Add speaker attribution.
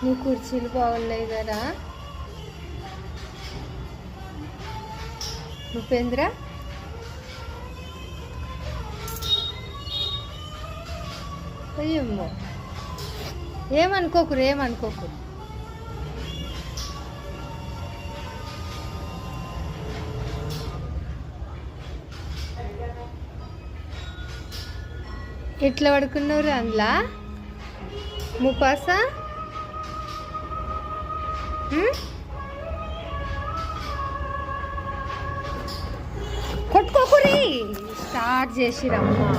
Speaker 1: నీ కుర్చీలు బాగున్నాయి కదా ఉపేంద్ర. అయ్యమ్మో, ఏమనుకోకురు. ఎట్లా పడుకున్నారు అందులో ముఫాసా? కొట్టుకోకురి. స్టార్ట్ చేసిరమ్మా.